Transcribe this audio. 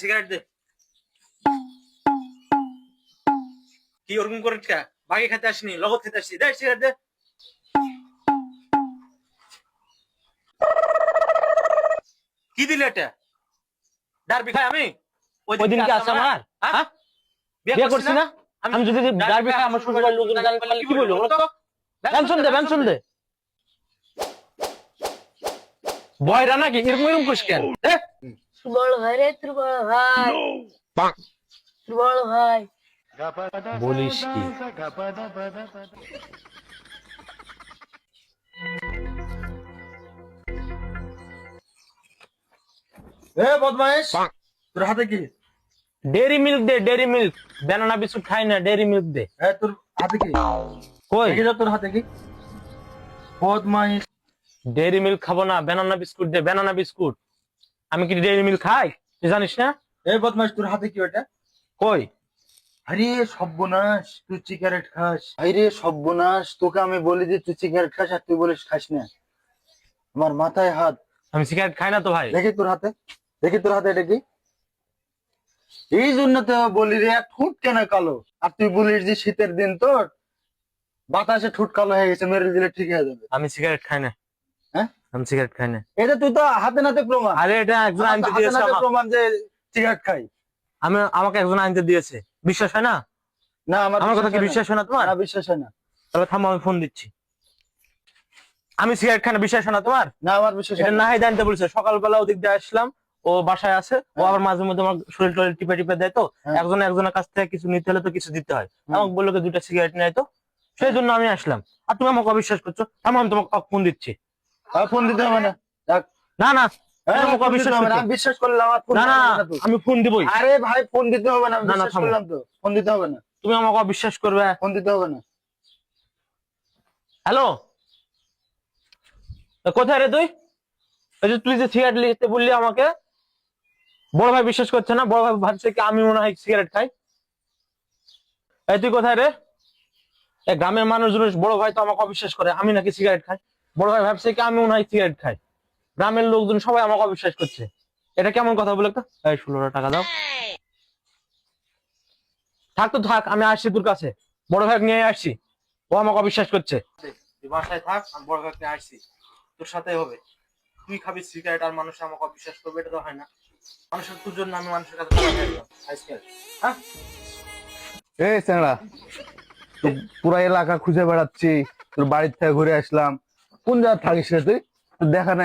Cigarette দে। কি ওরকম করে বাকি খেতে আসিনি, লগত খেতে আসছি। দে সিগারেট দে। কি দিলে এটা? ডারবি খাই আমি? ওই দিন কি আছে আমার? হ্যাঁ, বিয়ে করছি না আমি? যদি ডারবি খাই আমার শ্বশুর বাড়ির লোকজন জানতে পারলে কি বলবো বলো তো? পেনশন দে। বয়রা নাকি এরকম করিস কেন? বড় ভাই রে, তোর বড় ভাই, তোর বড় ভাই। বলিস কি? বদমাইশ, তোর হাতে কি? ডেরি মিল্ক দে, ডেরি মিল্ক। ব্যানানা বিস্কুট খাই না, ডেরি মিল্ক দে। তোর হাতে কি? কই দেখে যা তোর হাতে কি। বদমাইশ। ডেরি মিল্ক খাবো না, ব্যানানা বিস্কুট দে, ব্যানানা বিস্কুট। আমি কি ডেরি মিল্ক খাই তুই জানিস না? বদমাইশ, তোর হাতে কি ওটা? কই আরে সর্বনাশ, তুই সিগারেট খাস। আরে সর্বনাশ, তোকে আমি বলি যে তুই সিগারেট খাস আর তুই বলিস খাস না। আমার মাথায় হাত। আমি সিগারেট খাই না তো ভাই। দেখি তোর হাতে, দেখি তোর হাতে এটা কি। এই জন্য তো বলি রে, ঠোঁট কেন কালো। আর তুই বলিস যে শীতের দিন তোর বাতাসে ঠোঁট কালো হয়ে গেছে, মেরে দিলে ঠিক হয়ে যাবে। আমি সিগারেট খাই না। হ্যাঁ, আমি সিগারেট খাই না। এটা তুই তো হাতে নাতে প্রমাণ। আরে এটা একজন আনতে হাতে দিয়েছে নাতে প্রমাণ যে সিগারেট খাই। আমাকে একজন আনতে দিয়েছে। বিশ্বাস হয় না? না, আমার কথা কি বিশ্বাস হয় না তোমার? না, বিশ্বাস হয় না। তাহলে থামো, আমি ফোন দিচ্ছি। আমি সিগারেট খাই না, বিশ্বাস হয় না তোমার? না, আমার বিশ্বাস এটা হয় না। নাহিদ আনতে বলেছে। সকালবেলা ওদিক দিয়ে আসলাম, ও বাসায় আছে। ও আবার মাঝে মধ্যে আমার শরীর টরীর টিপে টিপে দেয়। তো একজনের কাছ থেকে কিছু নিতে হলে তো কিছু দিতে হয়। আমাকে বললো কি 2টা সিগারেট নেয়, তো সেই জন্য আমি আসলাম। আর তুমি আমাকে অবিশ্বাস করছো। থামো, আমি তোমাকে ফোন দিচ্ছি। ফোন দিতে হবে না। না না, আমাকে অবিশ্বাস করবে না। বিশ্বাস করলে আমার ফোন না না, আমি ফোন দিবই। আরে ভাই, ফোন দিতে হবে না। না, বিশ্বাস থামো। করলাম তো, ফোন দিতে হবে না। তুমি আমাকে অবিশ্বাস করবে? ফোন দিতে হবে না। হ্যালো, কোথায় রে তুই? এই যে তুই যে সিগারেট নিতে বললি আমাকে, বড় ভাই বিশ্বাস করছে না। বড় ভাই ভাবছে কি আমি মনে হয় সিগারেট খাই। এই তুই কোথায় রে? এই গ্রামের মানুষজন, বড় ভাই তো আমাকে অবিশ্বাস করে আমি নাকি সিগারেট খাই। বড় ভাই ভাবছে কি আমি মনে হয় সিগারেট খাই। গ্রামের লোকজন সবাই আমাকে অবিশ্বাস করছে। এটা কেমন কথা বলে তো? এই 16 টাকা দাও। থাক তো থাক, আমি আসছি তোর কাছে। বড় ভাই নিয়ে আসছি, ও আমাকে অবিশ্বাস করছে। তুই বাসায় থাক, আমি বড় ভাইকে আসছি, তোর সাথে হবে। তুই খাবি সিগারেট আর মানুষ আমাকে অবিশ্বাস করবে, এটা তো হয় না। মানুষের তোর জন্য আমি মানুষের কাছে টাকা চাইলাম আজকাল। হ্যাঁ, এই স্যাংড়া, তো পুরা এলাকা খুঁজে বেড়াচ্ছি, তোর বাড়ির থেকে ঘুরে আসলাম। কোন জায়গায় থাকিস রে তুই? তোর দেখা নাই।